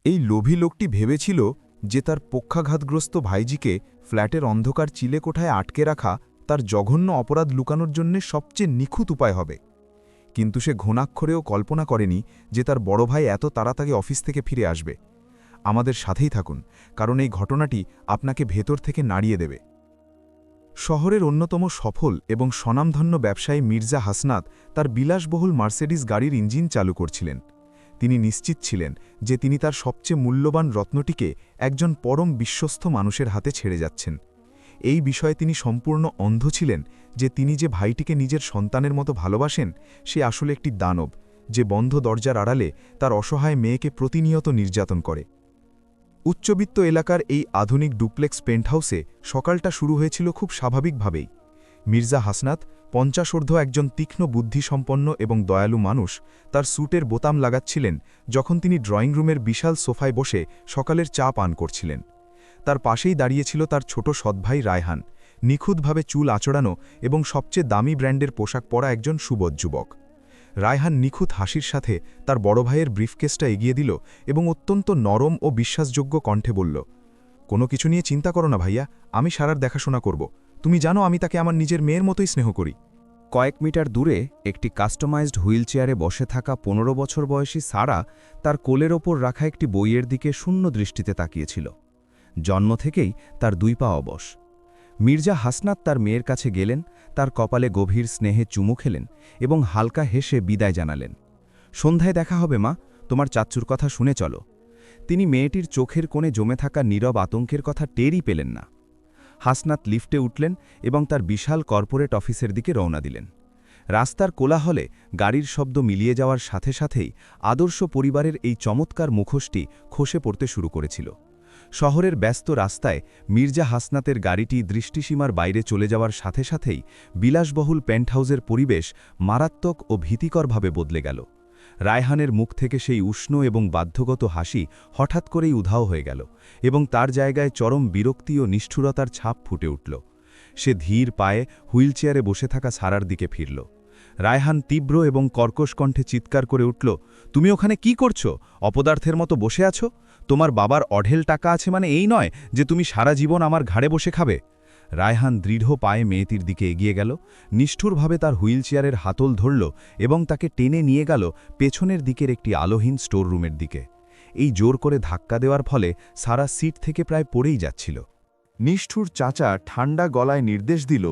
এই লোভী লোকটি ভেবেছিল যে তার পক্ষাঘাতগ্রস্ত ভাইজিকে ফ্ল্যাটের অন্ধকার চিলেকোঠায় আটকে রাখা তার জঘন্য অপরাধ লুকানোর জন্য সবচেয়ে নিখুঁত উপায় হবে। কিন্তু সে ঘুণাক্ষরেও কল্পনা করেনি যে তার বড় ভাই এত তাড়াতাড়ি অফিস থেকে ফিরে আসবে। আমাদের সাথেই থাকুন, কারণ এই ঘটনাটি আপনাকে ভেতর থেকে নাড়িয়ে দেবে। শহরের অন্যতম সফল এবং স্বনামধন্য ব্যবসায়ী মির্জা হাসনাত তার বিলাসবহুল মার্সেডিস গাড়ির ইঞ্জিন চালু করছিলেন। তিনি নিশ্চিত ছিলেন যে তিনি তার সবচেয়ে মূল্যবান রত্নটিকে একজন পরম বিশ্বস্ত মানুষের হাতে ছেড়ে যাচ্ছেন। এই বিষয়ে তিনি সম্পূর্ণ অন্ধ ছিলেন যে তিনি যে ভাইটিকে নিজের সন্তানের মতো ভালোবাসেন সে আসলে একটি দানব, যে বন্ধ দরজার আড়ালে তার অসহায় মেয়েকে প্রতিনিয়ত নির্যাতন করে। উচ্চবিত্ত এলাকার এই আধুনিক ডুপ্লেক্স পেন্টহাউসে সকালটা শুরু হয়েছিল খুব স্বাভাবিকভাবেই। মির্জা হাসনাত 50 একজন তীক্ষ্ণ বুদ্ধিসম্পন্ন এবং দয়ালু মানুষ তার স্যুটের বোতাম লাগাচ্ছিলেন যখন তিনি ড্রয়িং রুমের বিশাল সোফায় বসে সকালের চা পান করছিলেন। তার পাশেই দাঁড়িয়েছিল তার ছোট সৎভাই রায়হান, নিখুঁতভাবে চুল আঁচড়ানো এবং সবচেয়ে দামি ব্র্যান্ডের পোশাক পরা একজন সুবোধ যুবক। রায়হান নিখুঁত হাসির সাথে তার বড় ভাইয়ের ব্রিফকেসটা এগিয়ে দিল এবং অত্যন্ত নরম ও বিশ্বাসযোগ্য কণ্ঠে বলল, কোনো কিছু নিয়ে চিন্তা করো না ভাইয়া, আমি সারার দেখাশোনা করব। তুমি জানো আমি তাকে আমার নিজের মেয়ের মতোই স্নেহ করি। কয়েক মিটার দূরে একটি কাস্টমাইজড হুইলচেয়ারে বসে থাকা 15 বছর বয়সী সারা তার কোলের ওপর রাখা একটি বইয়ের দিকে শূন্য দৃষ্টিতে তাকিয়েছিল। জন্ম থেকেই তার 2 পা অবশ। মির্জা হাসনাত তার মেয়ের কাছে গেলেন, তার কপালে গভীর স্নেহে চুমু খেলেন এবং হালকা হেসে বিদায় জানালেন। সন্ধ্যায় দেখা হবে মা, তোমার চাচ্চুর কথা শুনে চলো। তিনি মেয়েটির চোখের কোণে জমে থাকা নীরব আতঙ্কের কথা টেরই পেলেন না। হাসনাত লিফটে উঠলেন এবং তার বিশাল কর্পোরেট অফিসের দিকে রওনা দিলেন। রাস্তার কোলাহলে গাড়ির শব্দ মিলিয়ে যাওয়ার সাথে সাথেই আদর্শ পরিবারের এই চমৎকার মুখোশটি খসে পড়তে শুরু করেছিল। শহরের ব্যস্ত রাস্তায় মির্জা হাসনাতের গাড়িটি দৃষ্টিসীমার বাইরে চলে যাওয়ার সাথে সাথেই বিলাসবহুল পেন্টহাউসের পরিবেশ মারাত্মক ও ভীতিকরভাবে বদলে গেল। রায়হানের মুখ থেকে সেই উষ্ণ এবং বাধ্যগত হাসি হঠাৎ করেই উধাও হয়ে গেল এবং তার জায়গায় চরম বিরক্তি ও নিষ্ঠুরতার ছাপ ফুটে উঠল। সে ধীর পায়ে হুইলচেয়ারে বসে থাকা সারার দিকে ফিরল। রায়হান তীব্র এবং কর্কশ কণ্ঠে চিৎকার করে উঠল, তুমি ওখানে কি করছো? অপদার্থের মতো বসে আছো? তোমার বাবার অঢেল টাকা আছে মানে এই নয় যে তুমি সারা জীবন আমার ঘাড়ে বসে খাবে। রায়হান দৃঢ় পায়ে মেয়েটির দিকে এগিয়ে গেল, নিষ্ঠুরভাবে তার হুইলচেয়ারের হাতল ধরল এবং তাকে টেনে নিয়ে গেল পেছনের দিকের একটি আলোহীন স্টোর রুমের দিকে। এই জোর করে ধাক্কা দেওয়ার ফলে সারা সিট থেকে প্রায় পড়েই যাচ্ছিল। নিষ্ঠুর চাচা ঠান্ডা গলায় নির্দেশ দিল,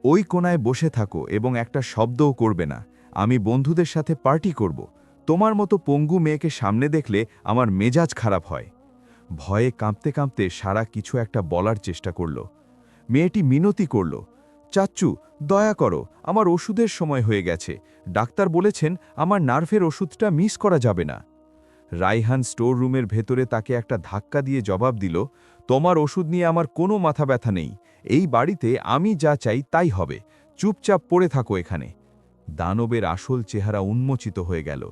ওই কোনায় বসে থাকো এবং একটা শব্দও করবে না। আমি বন্ধুদের সাথে পার্টি করব। তোমার মতো পঙ্গু মেয়েকে সামনে দেখলে আমার মেজাজ খারাপ হয়। ভয়ে কাঁপতে কাঁপতে সারা কিছু একটা বলার চেষ্টা করল। মেয়েটি মিনতি করল, চাচ্চু দয়া করো, আমার ওষুধের সময় হয়ে গেছে। ডাক্তার বলেছেন আমার নার্ভের ওষুধটা মিস করা যাবে না। রায়হান স্টোর রুমের ভেতরে তাকে একটা ধাক্কা দিয়ে জবাব দিল, তোমার ওষুধ নিয়ে আমার কোনো মাথা ব্যথা নেই। এই বাড়িতে আমি যা চাই তাই হবে। চুপচাপ পড়ে থাকো এখানে। দানবের আসল চেহারা উন্মোচিত হয়ে গেল।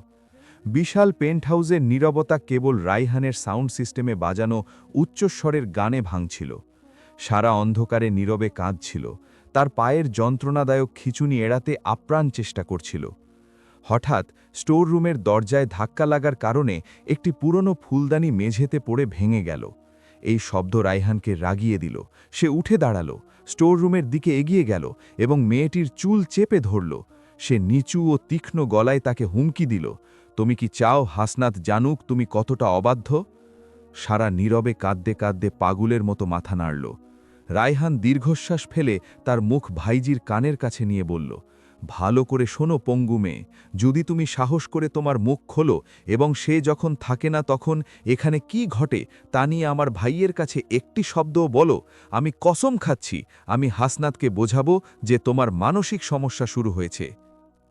বিশাল পেন্টহাউসের নীরবতা কেবল রায়হানের সাউন্ড সিস্টেমে বাজানো উচ্চস্বরের গানে ভাঙছিল। সারা অন্ধকারে নীরবে কাঁদছিল, তার পায়ের যন্ত্রণাদায়ক খিঁচুনি এড়াতে আপ্রাণ চেষ্টা করছিল। হঠাৎ স্টোর রুমের দরজায় ধাক্কা লাগার কারণে একটি পুরনো ফুলদানি মেঝেতে পড়ে ভেঙে গেল। এই শব্দ রায়হানকে রাগিয়ে দিল। সে উঠে দাঁড়াল, স্টোর রুমের দিকে এগিয়ে গেল এবং মেয়েটির চুল চেপে ধরল। সে নিচু ও তীক্ষ্ণ গলায় তাকে হুমকি দিল, তুমি কি চাও হাসনাত জানুক তুমি কতটা অবাধ্য? সারা নীরবে কাঁদতে কাঁদতে পাগলের মতো মাথা নাড়ল। রায়হান দীর্ঘশ্বাস ফেলে তার মুখ ভাইজির কানের কাছে নিয়ে বলল, ভালো করে শোনো পঙ্গু মেয়ে, যদি তুমি সাহস করে তোমার মুখ খোলো এবং সে যখন থাকে না তখন এখানে কি ঘটে তা নিয়ে আমার ভাইয়ের কাছে একটি শব্দও বলো, আমি কসম খাচ্ছি আমি হাসনাতকে বোঝাবো যে তোমার মানসিক সমস্যা শুরু হয়েছে।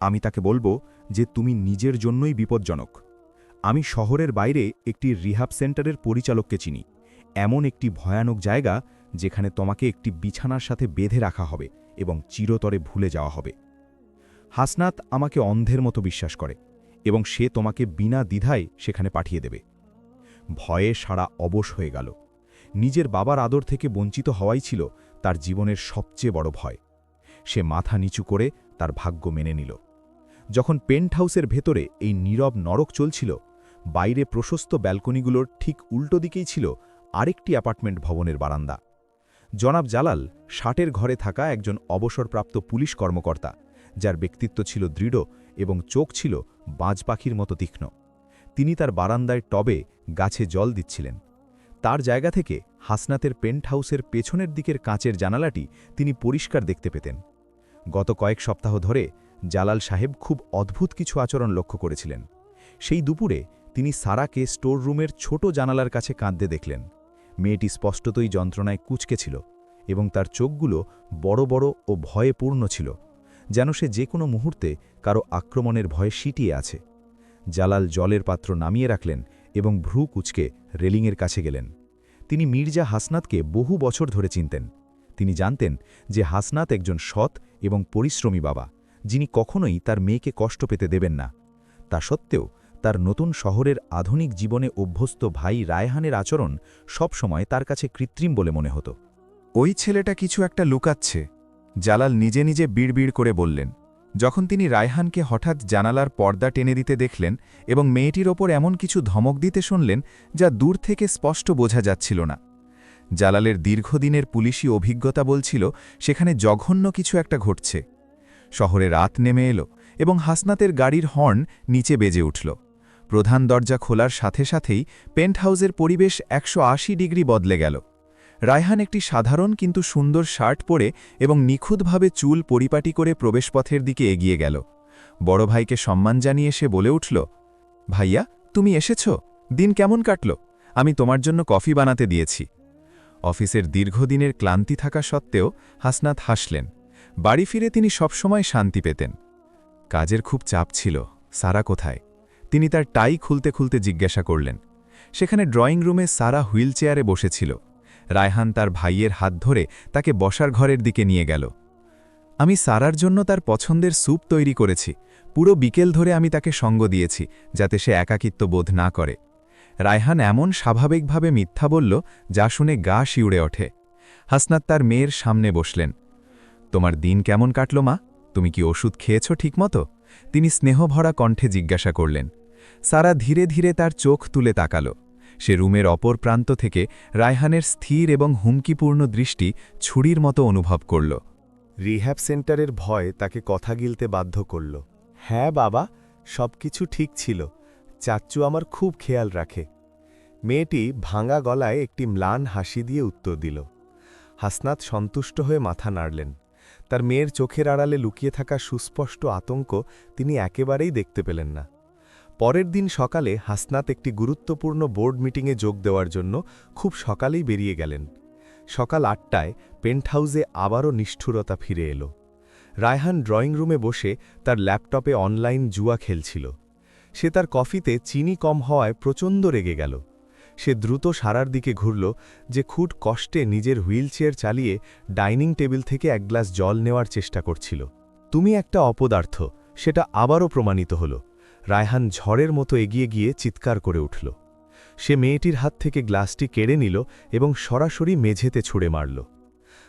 আমি তাকে বলবো যে তুমি নিজের জন্যই বিপজ্জনক। আমি শহরের বাইরে একটি রিহাব সেন্টারের পরিচালককে চিনি, এমন একটি ভয়ানক জায়গা যেখানে তোমাকে একটি বিছানার সাথে বেঁধে রাখা হবে এবং চিরতরে ভুলে যাওয়া হবে। হাসনাত আমাকে অন্ধের মতো বিশ্বাস করে এবং সে তোমাকে বিনা দ্বিধায় সেখানে পাঠিয়ে দেবে। ভয়ে সারা অবশ হয়ে গেল। নিজের বাবার আদর থেকে বঞ্চিত হওয়াই ছিল তার জীবনের সবচেয়ে বড় ভয়। সে মাথা নিচু করে তার ভাগ্য মেনে নিল। যখন পেন্টহাউসের ভেতরে এই নীরব নরক চলছিল, বাইরে প্রশস্ত ব্যালকনিগুলোর ঠিক উল্টো দিকেই ছিল আরেকটি অ্যাপার্টমেন্ট ভবনের বারান্দা। জনাব জালাল ৬০-এর ঘরে থাকা একজন অবসরপ্রাপ্ত পুলিশ কর্মকর্তা, যার ব্যক্তিত্ব ছিল দৃঢ় এবং চোখ ছিল বাজ পাখির মতো তীক্ষ্ণ। তিনি তার বারান্দায় টবে গাছে জল দিচ্ছিলেন। তার জায়গা থেকে হাসনাতের পেন্ট হাউসের পেছনের দিকের কাঁচের জানালাটি তিনি পরিষ্কার দেখতে পেতেন। গত কয়েক সপ্তাহ ধরে জালাল সাহেব খুব অদ্ভুত কিছু আচরণ লক্ষ্য করেছিলেন। সেই দুপুরে তিনি সারাকে স্টোর রুমের ছোট জানালার কাছে কাঁদতে দেখলেন। মেয়েটি স্পষ্টতই যন্ত্রণায় কুঁচকে ছিল এবং তার চোখগুলো বড় বড় ও ভয়ে পূর্ণ ছিল, যেন সে যে কোনো মুহূর্তে কারো আক্রমণের ভয়ে সিটিয়ে আছে। জালাল জলের পাত্র নামিয়ে রাখলেন এবং ভ্রু কুঁচকে রেলিংয়ের কাছে গেলেন। তিনি মির্জা হাসনাতকে বহু বছর ধরে চিনতেন। তিনি জানতেন যে হাসনাত একজন সৎ এবং পরিশ্রমী বাবা, যিনি কখনোই তার মেয়েকে কষ্ট পেতে দেবেন না। তা সত্ত্বেও তার নতুন শহরের আধুনিক জীবনে অভ্যস্ত ভাই রায়হানের আচরণ সবসময় তার কাছে কৃত্রিম বলে মনে হতো। ওই ছেলেটা কিছু একটা লুকাচ্ছে, জালাল নিজে নিজে বিড়বিড় করে বললেন, যখন তিনি রায়হানকে হঠাৎ জানালার পর্দা টেনে দিতে দেখলেন এবং মেয়েটির ওপর এমন কিছু ধমক দিতে শুনলেন যা দূর থেকে স্পষ্ট বোঝা যাচ্ছিল না। জালালের দীর্ঘদিনের পুলিশি অভিজ্ঞতা বলছিল সেখানে জঘন্য কিছু একটা ঘটছে। শহরে রাত নেমে এলো এবং হাসনাতের গাড়ির হর্ন নিচে বেজে উঠল। প্রধান দরজা খোলার সাথে সাথেই পেন্টহাউসের পরিবেশ ১৮০ ডিগ্রি বদলে গেল। রায়হান একটি সাধারণ কিন্তু সুন্দর শার্ট পরে এবং নিখুঁতভাবে চুল পরিপাটি করে প্রবেশপথের দিকে এগিয়ে গেল। বড় ভাইকে সম্মান জানিয়ে সে বলে উঠল, ভাইয়া, তুমি এসেছ? দিন কেমন কাটল? আমি তোমার জন্য কফি বানাতে দিয়েছি। অফিসের দীর্ঘদিনের ক্লান্তি থাকা সত্ত্বেও হাসনাত হাসলেন। বাড়ি ফিরে তিনি সবসময় শান্তি পেতেন। কাজের খুব চাপ ছিল। সারা কোথায়? তিনি তার টাই খুলতে খুলতে জিজ্ঞাসা করলেন। সেখানে ড্রয়িং রুমে সারা হুইল চেয়ারে বসেছিল। রায়হান তার ভাইয়ের হাত ধরে তাকে বসার ঘরের দিকে নিয়ে গেল। আমি সারার জন্য তার পছন্দের স্যুপ তৈরি করেছি। পুরো বিকেল ধরে আমি তাকে সঙ্গ দিয়েছি, যাতে সে একাকিত্ব বোধ না করে। রায়হান এমন স্বাভাবিকভাবে মিথ্যা বলল যা শুনে গা শিউড়ে ওঠে। হাসনাত তার মেয়ের সামনে বসলেন। তোমার দিন কেমন কাটল মা? তুমি কি ওষুধ খেয়েছ ঠিকমতো? তিনি স্নেহভরা কণ্ঠে জিজ্ঞাসা করলেন। সারা ধীরে ধীরে তার চোখ তুলে তাকাল। সে রুমের অপর প্রান্ত থেকে রায়হানের স্থির এবং হুমকিপূর্ণ দৃষ্টি ছুরির মতো অনুভব করল। রিহ্যাব সেন্টারের ভয় তাকে কথা গিলতে বাধ্য করল। হ্যাঁ বাবা, সবকিছু ঠিক ছিল। চাচ্চু আমার খুব খেয়াল রাখে। মেয়েটি ভাঙা গলায় একটি ম্লান হাসি দিয়ে উত্তর দিল। হাসনাত সন্তুষ্ট হয়ে মাথা নাড়লেন। তার মেয়ের চোখের আড়ালে লুকিয়ে থাকা সুস্পষ্ট আতঙ্ক তিনি একেবারেই দেখতে পেলেন না। পরের দিন সকালে হাসনাত একটি গুরুত্বপূর্ণ বোর্ড মিটিংয়ে যোগ দেওয়ার জন্য খুব সকালেই বেরিয়ে গেলেন। সকাল ৮টায় পেন্টহাউসে আবারও নিষ্ঠুরতা ফিরে এলো। রায়হান ড্রয়িং রুমে বসে তার ল্যাপটপে অনলাইন জুয়া খেলছিল। সে তার কফিতে চিনি কম হওয়ায় প্রচণ্ড রেগে গেল। সে দ্রুত সারার দিকে ঘুরল, যে খুব কষ্টে নিজের হুইলচেয়ার চালিয়ে ডাইনিং টেবিল থেকে এক গ্লাস জল নেওয়ার চেষ্টা করছিল। তুমি একটা অপদার্থ, সেটা আবারও প্রমাণিত হল। রায়হান ঝড়ের মতো এগিয়ে গিয়ে চিৎকার করে উঠল। সে মেয়েটির হাত থেকে গ্লাসটি কেড়ে নিল এবং সরাসরি মেঝেতে ছুঁড়ে মারল।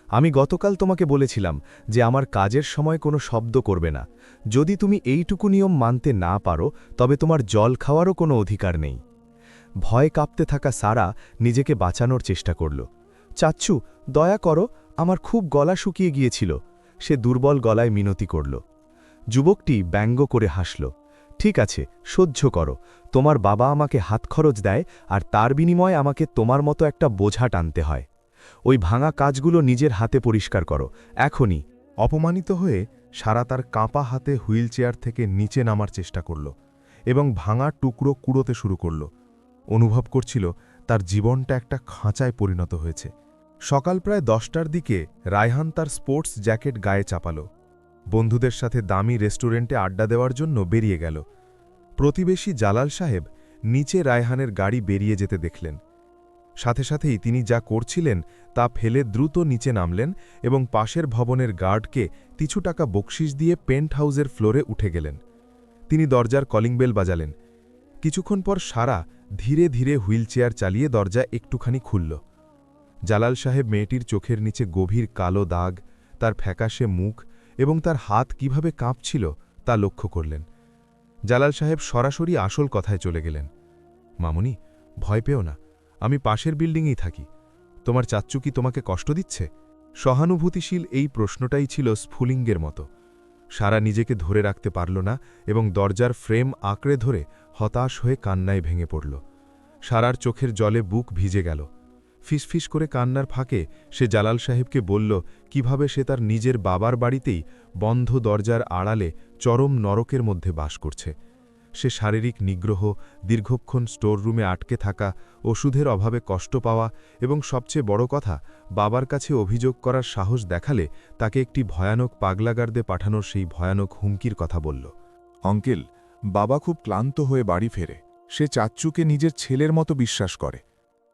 আমি গতকাল তোমাকে বলেছিলাম যে আমার কাজের সময় কোনো শব্দ করবে না। যদি তুমি এইটুকু নিয়ম মানতে না পারো, তবে তোমার জল খাওয়ারও কোনো অধিকার নেই। ভয়ে কাঁপতে থাকা সারা নিজেকে বাঁচানোর চেষ্টা করল। চাচ্চু, দয়া করো, আমার খুব গলা শুকিয়ে গিয়েছিল। সে দুর্বল গলায় মিনতি করল। যুবকটি ব্যঙ্গ করে হাসল। ঠিক আছে, সহ্য করো। তোমার বাবা আমাকে হাতখরচ দেয়, আর তার বিনিময়ে আমাকে তোমার মতো একটা বোঝা টানতে হয়। ওই ভাঙা কাজগুলো নিজের হাতে পরিষ্কার করো, এখনই। অপমানিত হয়ে সারা তার কাঁপা হাতে হুইলচেয়ার থেকে নিচে নামার চেষ্টা করল এবং ভাঙা টুকরো কুড়োতে শুরু করল। অনুভব করছিল তার জীবনটা একটা খাঁচায় পরিণত হয়েছে। সকাল প্রায় 10টার দিকে রায়হান তার স্পোর্টস জ্যাকেট গায়ে চাপাল। বন্ধুদের সাথে দামি রেস্টুরেন্টে আড্ডা দেওয়ার জন্য বেরিয়ে গেল। প্রতিবেশী জালাল সাহেব নিচে রায়হানের গাড়ি বেরিয়ে যেতে দেখলেন। সাথে সাথেই তিনি যা করছিলেন তা ফেলে দ্রুত নিচে নামলেন এবং পাশের ভবনের গার্ডকে কিছু টাকা বকশিশ দিয়ে পেন্ট হাউসের ফ্লোরে উঠে গেলেন। তিনি দরজার কলিং বেল বাজালেন। কিছুক্ষণ পর সারা ধীরে ধীরে হুইলচেয়ার চালিয়ে দরজা একটুখানি খুলল। জালাল সাহেব মেয়েটির চোখের নিচে গভীর কালো দাগ, তার ফ্যাকাশে মুখ এবং তার হাত কিভাবে কাঁপছিল তা লক্ষ্য করলেন। জালাল সাহেব সরাসরি আসল কথায় চলে গেলেন। মামুনি, ভয় পেও না, আমি পাশের বিল্ডিংয়েই থাকি। তোমার চাচ্চু কি তোমাকে কষ্ট দিচ্ছে? সহানুভূতিশীল এই প্রশ্নটাই ছিল স্ফুলিঙ্গের মতো। সারা নিজেকে ধরে রাখতে পারল না এবং দরজার ফ্রেম আঁকড়ে ধরে হতাশ হয়ে কান্নায় ভেঙে পড়ল। সারার চোখের জলে বুক ভিজে গেল। ফিসফিস করে কান্নার ফাঁকে সে জালাল সাহেবকে বলল কিভাবে সে তার নিজের বাবার বাড়িতেই বন্ধ দরজার আড়ালে চরম নরকের মধ্যে বাস করছে। সে শারীরিক নিগ্রহ, দীর্ঘক্ষণ স্টোররুমে আটকে থাকা, ওষুধের অভাবে কষ্ট পাওয়া এবং সবচেয়ে বড় কথা, বাবার কাছে অভিযোগ করার সাহস দেখালে তাকে একটি ভয়ানক পাগলাগার্দে পাঠানোর সেই ভয়ানক হুমকির কথা বলল। অঙ্কেল, বাবা খুব ক্লান্ত হয়ে বাড়ি ফেরে। সে চাচ্চুকে নিজের ছেলের মতো বিশ্বাস করে।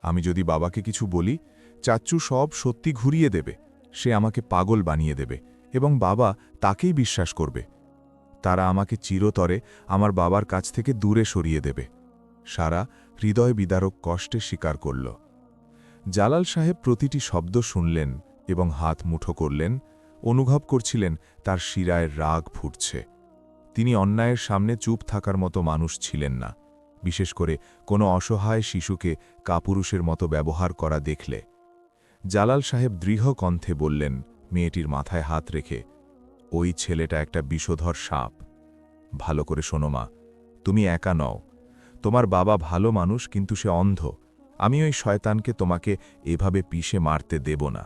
আমি যদি বাবাকে কিছু বলি, চাচ্চু সব সত্যি ঘুরিয়ে দেবে। সে আমাকে পাগল বানিয়ে দেবে এবং বাবা তাকেই বিশ্বাস করবে। তারা আমাকে চিরতরে আমার বাবার কাছ থেকে দূরে সরিয়ে দেবে। সারা হৃদয় বিদারক কষ্টে স্বীকার করল। জালাল সাহেব প্রতিটি শব্দ শুনলেন এবং হাত মুঠো করলেন। অনুভব করছিলেন তার শিরায় রাগ ফুটছে। তিনি অন্যায়ের সামনে চুপ থাকার মতো মানুষ ছিলেন না, বিশেষ করে কোনো অসহায় শিশুকে কাপুরুষের মতো ব্যবহার করা দেখলে। জালাল সাহেব দৃঢ় কণ্ঠে বললেন, মেয়েটির মাথায় হাত রেখে, ওই ছেলেটা একটা বিষধর সাপ। ভালো করে শোনো মা, তুমি একা নও। তোমার বাবা ভালো মানুষ, কিন্তু সে অন্ধ। আমি ওই শয়তানকে তোমাকে এভাবে পিষে মারতে দেব না।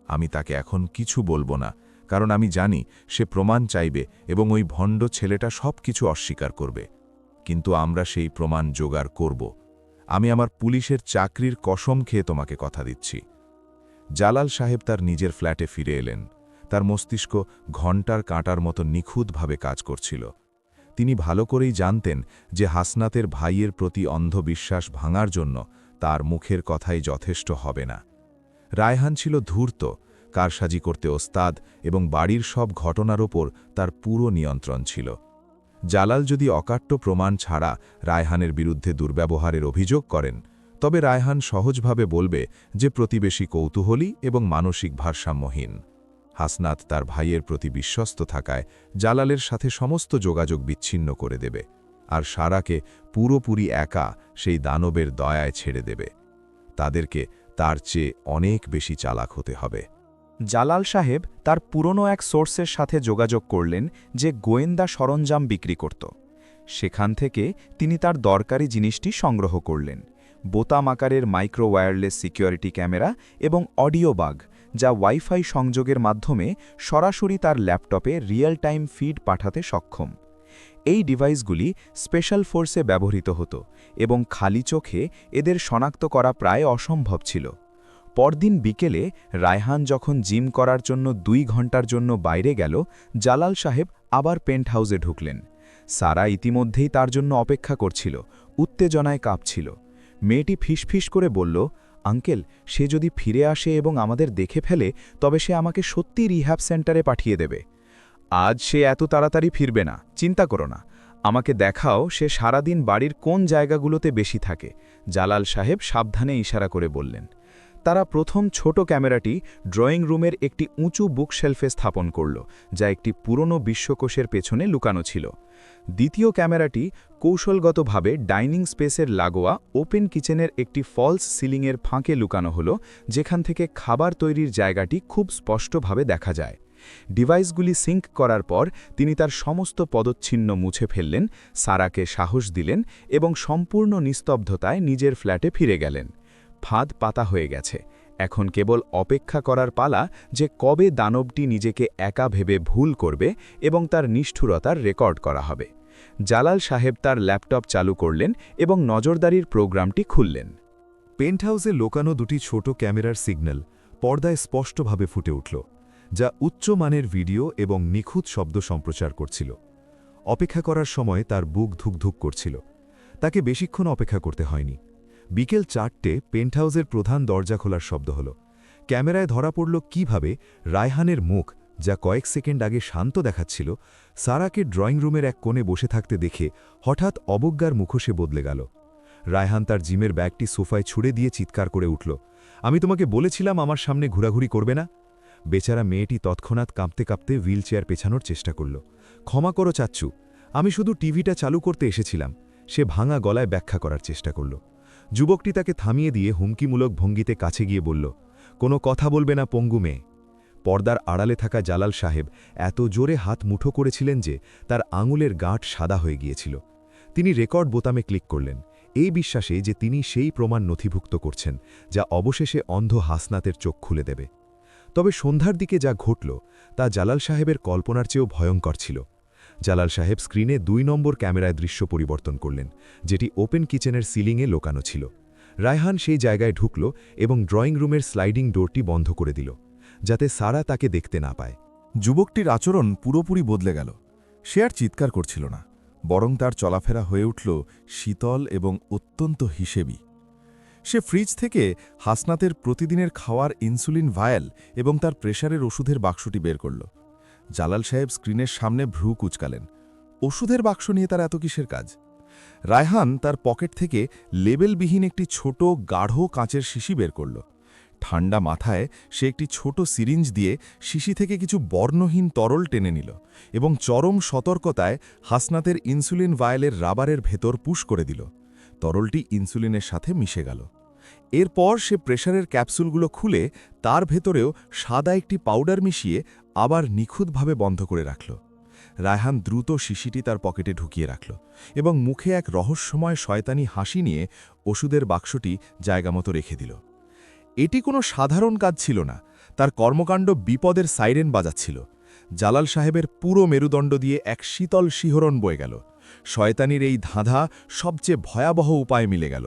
আমি তাকে এখন কিছু বলবো না, কারণ আমি জানি সে প্রমাণ চাইবে এবং ওই ভণ্ড ছেলেটা সব কিছু অস্বীকার করবে। কিন্তু আমরা সেই প্রমাণ জোগাড় করব। আমি আমার পুলিশের চাকরির কসম খেয়ে তোমাকে কথা দিচ্ছি। জালাল সাহেব তার নিজের ফ্ল্যাটে ফিরে এলেন। তার মস্তিষ্ক ঘণ্টার কাঁটার মতো নিখুঁতভাবে কাজ করছিল। তিনি ভালো করেই জানতেন যে হাসনাতের ভাইয়ের প্রতি অন্ধবিশ্বাস ভাঙার জন্য তার মুখের কথাই যথেষ্ট হবে না। রায়হান ছিল ধূর্ত, কারসাজি করতে ওস্তাদ এবং বাড়ির সব ঘটনার ওপর তার পুরো নিয়ন্ত্রণ ছিল। জালাল যদি অকাট্য প্রমাণ ছাড়া রায়হানের বিরুদ্ধে দুর্ব্যবহারের অভিযোগ করেন, তবে রায়হান সহজভাবে বলবে যে প্রতিবেশী কৌতূহলী এবং মানসিক ভারসাম্যহীন। হাসনাত তার ভাইয়ের প্রতি বিশ্বস্ত থাকায় জালালের সাথে সমস্ত যোগাযোগ বিচ্ছিন্ন করে দেবে, আর সারাকে পুরোপুরি একা সেই দানবের দয়ায় ছেড়ে দেবে। তাদেরকে তার চেয়ে অনেক বেশি চালাক হতে হবে। জালাল সাহেব তার পুরনো এক সোর্সের সাথে যোগাযোগ করলেন যে গোয়েন্দা সরঞ্জাম বিক্রি করত। সেখান থেকে তিনি তার দরকারি জিনিসটি সংগ্রহ করলেন, বোতাম আকারের মাইক্রো ওয়্যারলেস সিকিউরিটি ক্যামেরা এবং অডিও বাগ, যা ওয়াইফাই সংযোগের মাধ্যমে সরাসরি তার ল্যাপটপে রিয়েল টাইম ফিড পাঠাতে সক্ষম। এই ডিভাইসগুলি স্পেশাল ফোর্সে ব্যবহৃত হতো এবং খালি চোখে এদের শনাক্ত করা প্রায় অসম্ভব ছিল। পরদিন বিকেলে রায়হান যখন জিম করার জন্য 2 ঘন্টার জন্য বাইরে গেল, জালাল সাহেব আবার পেন্ট হাউসে ঢুকলেন। সারা ইতিমধ্যেই তার জন্য অপেক্ষা করছিল, উত্তেজনায় কাঁপছিল। মেয়েটি ফিসফিস করে বলল, আঙ্কেল, সে যদি ফিরে আসে এবং আমাদের দেখে ফেলে, তবে সে আমাকে সত্যি রিহ্যাব সেন্টারে পাঠিয়ে দেবে। আজ সে এত তাড়াতাড়ি ফিরবে না, চিন্তা করো না। আমাকে দেখাও সে সারাদিন বাড়ির কোন জায়গাগুলোতে বেশি থাকে। জালাল সাহেব সাবধানে ইশারা করে বললেন। তারা প্রথম ছোট ক্যামেরাটি ড্রয়িং রুমের একটি উঁচু বুকশেলফে স্থাপন করল, যা একটি পুরনো বিশ্বকোষের পেছনে লুকানো ছিল। দ্বিতীয় ক্যামেরাটি কৌশলগতভাবে ডাইনিং স্পেসের লাগোয়া ওপেন কিচেনের একটি ফলস সিলিংয়ের ফাঁকে লুকানো হল, যেখান থেকে খাবার তৈরির জায়গাটি খুব স্পষ্টভাবে দেখা যায়। ডিভাইসগুলি সিঙ্ক করার পর তিনি তার সমস্ত পদচ্ছিন্ন মুছে ফেললেন, সারাকে সাহস দিলেন এবং সম্পূর্ণ নিস্তব্ধতায় নিজের ফ্ল্যাটে ফিরে গেলেন। ফাঁদ পাতা হয়ে গেছে, এখন কেবল অপেক্ষা করার পালা যে কবে দানবটি নিজেকে একা ভেবে ভুল করবে এবং তার নিষ্ঠুরতার রেকর্ড করা হবে। জালাল সাহেব তার ল্যাপটপ চালু করলেন এবং নজরদারির প্রোগ্রামটি খুললেন। পেন্টহাউসে লোকানো 2টি ছোট ক্যামেরার সিগন্যাল পর্দায় স্পষ্টভাবে ফুটে উঠল, যা উচ্চমানের ভিডিও এবং নিখুঁত শব্দ সম্প্রচার করছিল। অপেক্ষা করার সময় তার বুক ধুকধুক করছিল। তাকে বেশিক্ষণ অপেক্ষা করতে হয়নি। বিকেল 4টে পেন্টহাউসের প্রধান দরজা খোলার শব্দ হল। ক্যামেরায় ধরা পড়ল কিভাবে রায়হানের মুখ, যা কয়েক সেকেন্ড আগে শান্ত দেখাচ্ছিল, সারাকে ড্রয়িং রুমের এক কোণে বসে থাকতে দেখে হঠাৎ অবজ্ঞার মুখোশে বদলে গেল। রায়হান তার জিমের ব্যাগটি সোফায় ছুড়ে দিয়ে চিৎকার করে উঠল, আমি তোমাকে বলেছিলাম আমার সামনে ঘোরাঘুরি করবে না। বেচারা মেয়েটি তৎক্ষণাৎ কাঁপতে কাঁপতে হুইল চেয়ার পেছানোর চেষ্টা করল। ক্ষমা করো চাচ্চু, আমি শুধু টিভিটা চালু করতে এসেছিলাম। সে ভাঙা গলায় ব্যাখ্যা করার চেষ্টা করল। যুবকটি তাকে থামিয়ে দিয়ে হুমকিমূলক ভঙ্গিতে কাছে গিয়ে বলল, কোনো কথা বলবে না পঙ্গু মেয়ে। পর্দার আড়ালে থাকা জালাল সাহেব এত জোরে হাত মুঠো করেছিলেন যে তার আঙুলের গাঁট সাদা হয়ে গিয়েছিল। তিনি রেকর্ড বোতামে ক্লিক করলেন, এই বিশ্বাসে যে তিনি সেই প্রমাণ নথিভুক্ত করছেন যা অবশেষে অন্ধ হাসনাতের চোখ খুলে দেবে। তবে সন্ধ্যার দিকে যা ঘটল তা জালাল সাহেবের কল্পনার চেয়েও ভয়ঙ্কর ছিল। জালাল সাহেব স্ক্রিনে 2 নম্বর ক্যামেরায় দৃশ্য পরিবর্তন করলেন, যেটি ওপেন কিচেনের সিলিংয়ে লোকানো ছিল। রায়হান সেই জায়গায় ঢুকল এবং ড্রয়িং রুমের স্লাইডিং ডোরটি বন্ধ করে দিল, যাতে সারা তাকে দেখতে না পায়। যুবকটির আচরণ পুরোপুরি বদলে গেল। সে আর চিৎকার করছিল না, বরং তার চলাফেরা হয়ে উঠল শীতল এবং অত্যন্ত হিসেবি। সে ফ্রিজ থেকে হাসনাতের প্রতিদিনের খাওয়ার ইনসুলিন ভায়াল এবং তার প্রেশারের ওষুধের বাক্সটি বের করল। জালাল সাহেব স্ক্রিনের সামনে ভ্রু কুচকালেন। ওষুধের বাক্স নিয়ে তার এত কিসের কাজ? রায়হান তার পকেট থেকে লেবেলবিহীন একটি ছোট গাঢ় কাঁচের শিশি বের করল। ঠান্ডা মাথায় সে একটি ছোট সিরিঞ্জ দিয়ে শিশি থেকে কিছু বর্ণহীন তরল টেনে নিল এবং চরম সতর্কতায় হাসনাতের ইনসুলিন ভায়ালের রাবারের ভেতর পুশ করে দিল। তরলটি ইনসুলিনের সাথে মিশে গেল। এরপর সে প্রেশারের ক্যাপসুলগুলো খুলে তার ভেতরেও সাদা একটি পাউডার মিশিয়ে আবার নিখুঁতভাবে বন্ধ করে রাখল। রায়হান দ্রুত শিশিটি তার পকেটে ঢুকিয়ে রাখল এবং মুখে এক রহস্যময় শয়তানি হাসি নিয়ে ওষুধের বাক্সটি জায়গামতো রেখে দিল। এটি কোনো সাধারণ কাজ ছিল না, তার কর্মকাণ্ড বিপদের সাইরেন বাজাচ্ছিল। জালাল সাহেবের পুরো মেরুদণ্ড দিয়ে এক শীতল শিহরণ বয়ে গেল। শয়তানির এই ধাঁধা সবচেয়ে ভয়াবহ উপায়ে মিলে গেল।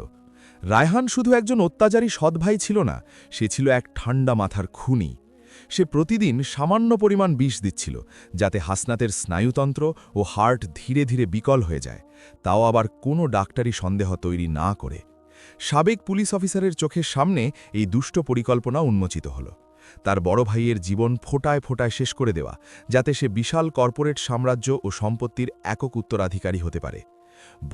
রায়হান শুধু একজন অত্যাচারী সৎভাই ছিল না, সে ছিল এক ঠান্ডা মাথার খুনি। সে প্রতিদিন সামান্য পরিমাণ বিষ দিচ্ছিল, যাতে হাসনাতের স্নায়ুতন্ত্র ও হার্ট ধীরে ধীরে বিকল হয়ে যায়, তাও আবার কোনো ডাক্তারি সন্দেহ তৈরি না করে। সাবেক পুলিশ অফিসারের চোখের সামনে এই দুষ্ট পরিকল্পনা উন্মোচিত হল। তার বড় ভাইয়ের জীবন ফোঁটায় ফোঁটায় শেষ করে দেওয়া, যাতে সে বিশাল কর্পোরেট সাম্রাজ্য ও সম্পত্তির একক উত্তরাধিকারী হতে পারে।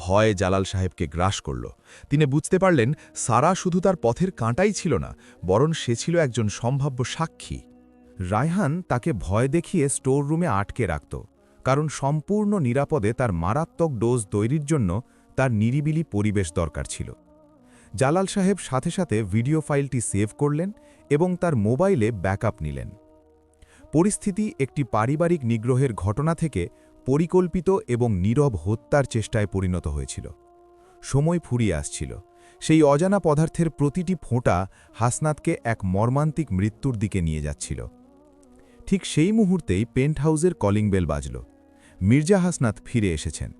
ভয় জালাল সাহেবকে গ্রাস করল। তিনি বুঝতে পারলেন সারা শুধু তার পথের কাঁটাই ছিল না, বরং সে ছিল একজন সম্ভাব্য সাক্ষী। রায়হান তাকে ভয় দেখিয়ে স্টোর রুমে আটকে রাখত, কারণ সম্পূর্ণ নিরাপদে তার মারাত্মক ডোজ তৈরির জন্য তার নিরিবিলি পরিবেশ দরকার ছিল। জালাল সাহেব সাথে সাথে ভিডিও ফাইলটি সেভ করলেন এবং তার মোবাইলে ব্যাকআপ নিলেন। পরিস্থিতি একটি পারিবারিক নিগ্রহের ঘটনা থেকে পরিকল্পিত এবং নীরব হত্যার চেষ্টায় পরিণত হয়েছিল। সময় ফুরিয়ে আসছিল। সেই অজানা পদার্থের প্রতিটি ফোঁটা হাসনাতকে এক মর্মান্তিক মৃত্যুর দিকে নিয়ে যাচ্ছিল। ঠিক সেই মুহূর্তেই পেন্টহাউসের কলিং বেল বাজল। মির্জা হাসনাত ফিরে এসেছেন।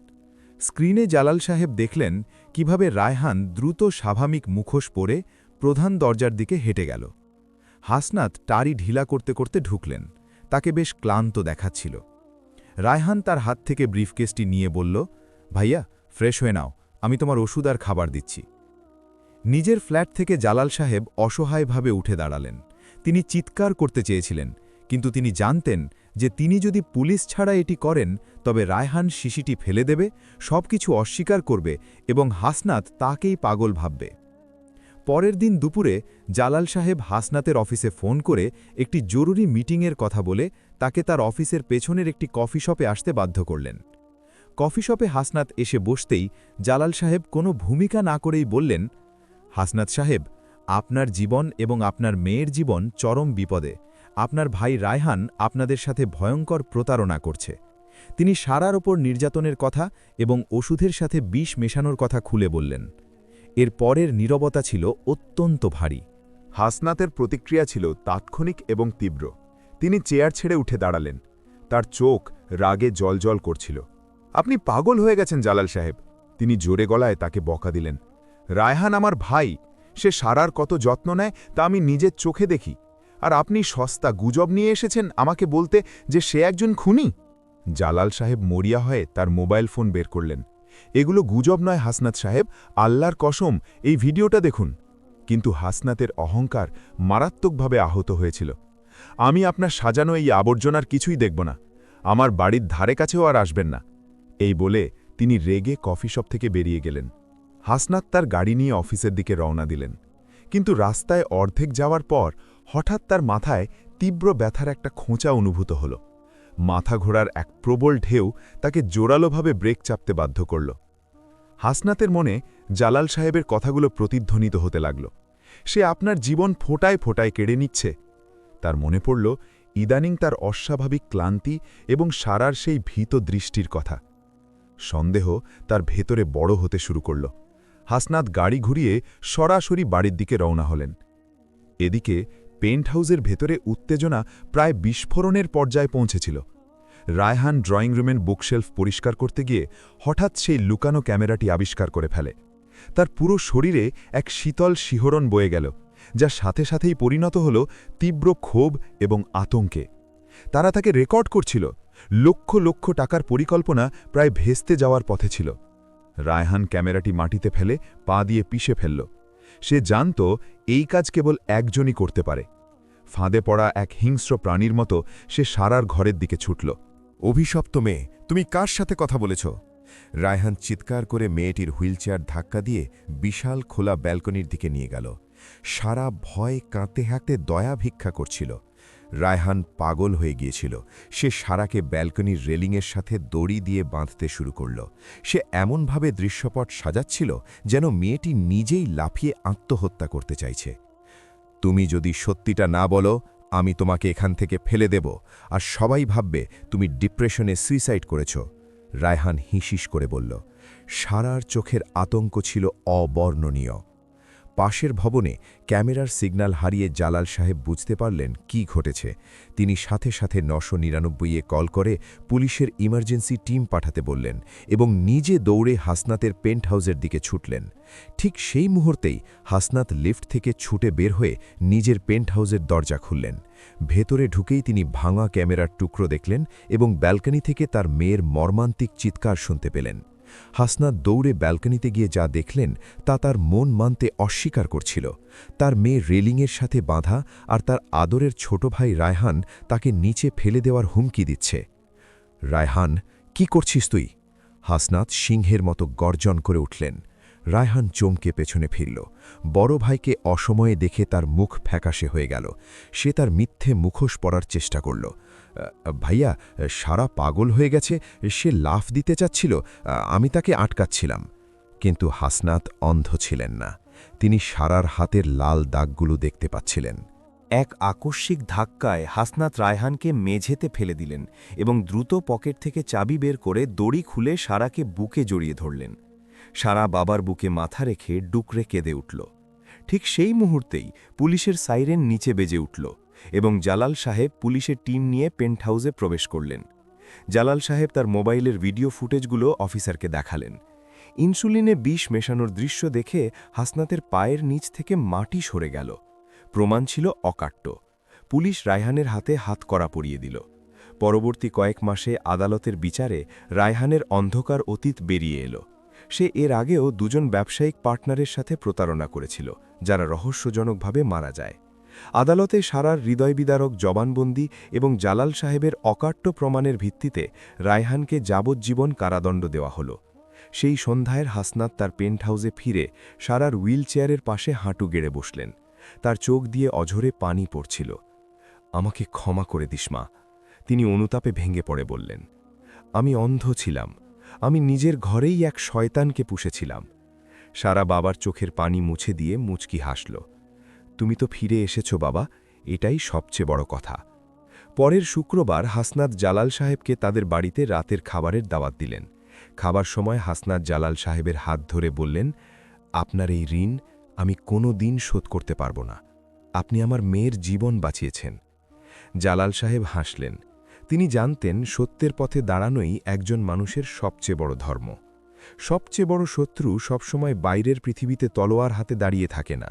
স্ক্রিনে জালাল সাহেব দেখলেন কিভাবে রায়হান দ্রুত স্বাভাবিক মুখোশ পরে প্রধান দরজার দিকে হেঁটে গেল। হাসনাত টারি ঢিলা করতে করতে ঢুকলেন। তাকে বেশ ক্লান্ত দেখাচ্ছিল। রায়হান তার হাত থেকে ব্রিফকেসটি নিয়ে বলল, ভাইয়া, ফ্রেশ হয়ে নাও, আমি তোমার ওষুধ আর খাবার দিচ্ছি। নিজের ফ্ল্যাট থেকে জালাল সাহেব অসহায়ভাবে উঠে দাঁড়ালেন। তিনি চিৎকার করতে চেয়েছিলেন, কিন্তু তিনি জানতেন যে তিনি যদি পুলিশ ছাড়া এটি করেন তবে রায়হান শিশিটি ফেলে দেবে, সবকিছু অস্বীকার করবে এবং হাসনাত তাকেই পাগল ভাববে। পরের দিন দুপুরে জালাল সাহেব হাসনাতের অফিসে ফোন করে একটি জরুরি মিটিংয়ের কথা বলে তাকে তার অফিসের পেছনের একটি কফি শপে আসতে বাধ্য করলেন। কফি শপে হাসনাত এসে বসতেই জালাল সাহেব কোনো ভূমিকা না করেই বললেন, হাসনাত সাহেব, আপনার জীবন এবং আপনার মেয়ের জীবন চরম বিপদে। আপনার ভাই রায়হান আপনাদের সাথে ভয়ঙ্কর প্রতারণা করছে। তিনি সারার ওপর নির্যাতনের কথা এবং ওষুধের সাথে বিষ মেশানোর কথা খুলে বললেন। এর পরের নীরবতা ছিল অত্যন্ত ভারী। হাসনাতের প্রতিক্রিয়া ছিল তাৎক্ষণিক এবং তীব্র। তিনি চেয়ার ছেড়ে উঠে দাঁড়ালেন। তার চোখ রাগে জলজল করছিল। আপনি পাগল হয়ে গেছেন জালাল সাহেব, তিনি জোরে গলায় তাকে বকা দিলেন। রায়হান আমার ভাই, সে সারার কত যত্ন নেয় তা আমি নিজের চোখে দেখি, আর আপনি সস্তা গুজব নিয়ে এসেছেন আমাকে বলতে যে সে একজন খুনি। জালাল সাহেব মরিয়া হয়ে তার মোবাইল ফোন বের করলেন। এগুলো গুজব নয় হাসনাত সাহেব, আল্লাহর কসম, এই ভিডিওটা দেখুন। কিন্তু হাসনাতের অহংকার মারাত্মকভাবে আহত হয়েছিল। আমি আপনার সাজানো এই আবর্জনার কিছুই দেখব না, আমার বাড়ির ধারে কাছেও আর আসবেন না। এই বলে তিনি রেগে কফি শপ থেকে বেরিয়ে গেলেন। হাসনাত তার গাড়ি নিয়ে অফিসের দিকে রওনা দিলেন। কিন্তু রাস্তায় অর্ধেক যাওয়ার পর হঠাৎ তার মাথায় তীব্র ব্যথার একটা খোঁচা অনুভূত হল। মাথা ঘোরার এক প্রবল ঢেউ তাকে জোরালোভাবে ব্রেক চাপতে বাধ্য করল। হাসনাতের মনে জালাল সাহেবের কথাগুলো প্রতিধ্বনিত হতে লাগল। সে আপনার জীবন ফোঁটায় ফোঁটায় কেড়ে নিচ্ছে। তার মনে পড়ল ইদানিং তার অস্বাভাবিক ক্লান্তি এবং সারার সেই ভীত দৃষ্টির কথা। সন্দেহ তার ভেতরে বড় হতে শুরু করল। হাসনাত গাড়ি ঘুরিয়ে সরাসরি বাড়ির দিকে রওনা হলেন। এদিকে পেন্ট হাউসের ভেতরে উত্তেজনা প্রায় বিস্ফোরণের পর্যায়ে পৌঁছেছিল। রায়হান ড্রয়িং রুমের বুকশেলফ পরিষ্কার করতে গিয়ে হঠাৎ সেই লুকানো ক্যামেরাটি আবিষ্কার করে ফেলে। তার পুরো শরীরে এক শীতল শিহরণ বয়ে গেল, যা সাথে সাথেই পরিণত হল তীব্র ক্ষোভ এবং আতঙ্কে। তারা তাকে রেকর্ড করছিল। লক্ষ লক্ষ টাকার পরিকল্পনা প্রায় ভেস্তে যাওয়ার পথে ছিল। রায়হান ক্যামেরাটি মাটিতে ফেলে পা দিয়ে পিষে ফেলল। সে জানত এই কাজ কেবল একজনই করতে পারে। ফাঁদে পড়া এক হিংস্র প্রাণীর মতো সে সারার ঘরের দিকে ছুটল। অভিশপ্ত মেয়ে, তুমি কার সাথে কথা বলেছ? রায়হান চিৎকার করে মেয়েটির হুইলচেয়ার ধাক্কা দিয়ে বিশাল খোলা ব্যালকনির দিকে নিয়ে গেল। সারা ভয় কাঁদতে হাঁকতে দয়া ভিক্ষা করছিল। রায়হান পাগল হয়ে গিয়েছিল। সে সারাকে ব্যালকনির রেলিংয়ের সাথে দড়ি দিয়ে বাঁধতে শুরু করল। সে এমনভাবে দৃশ্যপট সাজাচ্ছিল যেন মেয়েটি নিজেই লাফিয়ে আত্মহত্যা করতে চাইছে। তুমি যদি সত্যিটা না বলো, আমি তোমাকে এখান থেকে ফেলে দেব, আর সবাই ভাববে তুমি ডিপ্রেশনে সুইসাইড করেছ। রায়হান হিসিস করে বলল। সারার চোখের আতঙ্ক ছিল অবর্ণনীয়। পাশের ভবনে ক্যামেরার সিগন্যাল হারিয়ে জালাল সাহেব বুঝতে পারলেন কি ঘটেছে। তিনি সাথে সাথে ৯৯৯-এ কল করে পুলিশের ইমার্জেন্সি টিম পাঠাতে বললেন এবং নিজে দৌড়ে হাসনাতের পেন্ট হাউসের দিকে ছুটলেন। ঠিক সেই মুহূর্তেই হাসনাত লিফট থেকে ছুটে বের হয়ে নিজের পেন্ট হাউসের দরজা খুললেন। ভেতরে ঢুকেই তিনি ভাঙা ক্যামেরার টুকরো দেখলেন এবং ব্যালকনি থেকে তার মেয়ের মর্মান্তিক চিৎকার শুনতে পেলেন। হাসনাত দৌড়ে ব্যালকনিতে গিয়ে যা দেখলেন তা তার মন মানতে অস্বীকার করছিল। তার মেয়ে রেলিংয়ের সাথে বাঁধা, আর তার আদরের ছোট ভাই রায়হান তাকে নিচে ফেলে দেওয়ার হুমকি দিচ্ছে। রায়হান, কি করছিস তুই? হাসনাত সিংহের মতো গর্জন করে উঠলেন। রায়হান চমকে পেছনে ফিরল। বড় ভাইকে অসময়ে দেখে তার মুখ ফ্যাকাশে হয়ে গেল। সে তার মিথ্যে মুখোশ পরার চেষ্টা করল। ভাইয়া, সারা পাগল হয়ে গেছে, সে লাফ দিতে চাচ্ছিল, আমি তাকে আটকাচ্ছিলাম। কিন্তু হাসনাত অন্ধ ছিলেন না। তিনি সারার হাতের লাল দাগগুলো দেখতে পাচ্ছিলেন। এক আকস্মিক ধাক্কায় হাসনাত রায়হানকে মেঝেতে ফেলে দিলেন এবং দ্রুত পকেট থেকে চাবি বের করে দড়ি খুলে সারাকে বুকে জড়িয়ে ধরলেন। সারা বাবার বুকে মাথা রেখে ডুকরে কেঁদে উঠল। ঠিক সেই মুহূর্তেই পুলিশের সাইরেন নিচে বেজে উঠল এবং জালাল সাহেব পুলিশের টিম নিয়ে পেন্ট হাউসে প্রবেশ করলেন। জালাল সাহেব তার মোবাইলের ভিডিও ফুটেজগুলো অফিসারকে দেখালেন। ইনসুলিনে বিষ মেশানোর দৃশ্য দেখে হাসনাতের পায়ের নিচ থেকে মাটি সরে গেল। প্রমাণ ছিল অকাট্য। পুলিশ রায়হানের হাতে হাতকড়া পরিয়ে দিল। পরবর্তী কয়েক মাসে আদালতের বিচারে রায়হানের অন্ধকার অতীত বেরিয়ে এলো। সে এর আগেও দুজন ব্যবসায়িক পার্টনারের সাথে প্রতারণা করেছিল, যারা রহস্যজনকভাবে মারা যায়। আদালতে সারার হৃদয়বিদারক জবানবন্দি এবং জালাল সাহেবের অকাট্য প্রমাণের ভিত্তিতে রায়হানকে যাবজ্জীবন কারাদণ্ড দেওয়া হলো। সেই সন্ধ্যায় হাসনাত তার পেন্ট হাউসে ফিরে সারার হুইল চেয়ারের পাশে হাঁটু গেড়ে বসলেন। তার চোখ দিয়ে অঝরে পানি পড়ছিল। আমাকে ক্ষমা করে দিস মা, তিনি অনুতাপে ভেঙে পড়ে বললেন। আমি অন্ধ ছিলাম, আমি নিজের ঘরেই এক শয়তানকে পুষেছিলাম। সারা বাবার চোখের পানি মুছে দিয়ে মুচকি হাসল। তুমি তো ফিরে এসেছো বাবা, এটাই সবচেয়ে বড় কথা। পরের শুক্রবার হাসনাত জালাল সাহেবকে তাদের বাড়িতে রাতের খাবারের দাওয়াত দিলেন। খাবার সময় হাসনাত জালাল সাহেবের হাত ধরে বললেন, আপনার এই ঋণ আমি কোনো দিন শোধ করতে পারব না। আপনি আমার মেয়ের জীবন বাঁচিয়েছেন। জালাল সাহেব হাসলেন। তিনি জানতেন সত্যের পথে দাঁড়ানোই একজন মানুষের সবচেয়ে বড় ধর্ম। সবচেয়ে বড় শত্রু সবসময় বাইরের পৃথিবীতে তলোয়ার হাতে দাঁড়িয়ে থাকে না।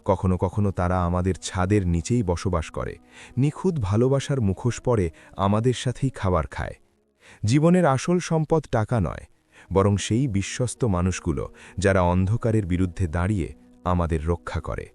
কখনো কখনো তারা আমাদের ছাদের নিচেই বসবাস করে, নিখুঁত ভালোবাসার মুখোশ পরে আমাদের সাথেই খাবার খায়। জীবনের আসল সম্পদ টাকা নয়, বরং সেই বিশ্বস্ত মানুষগুলো যারা অন্ধকারের বিরুদ্ধে দাঁড়িয়ে আমাদের রক্ষা করে।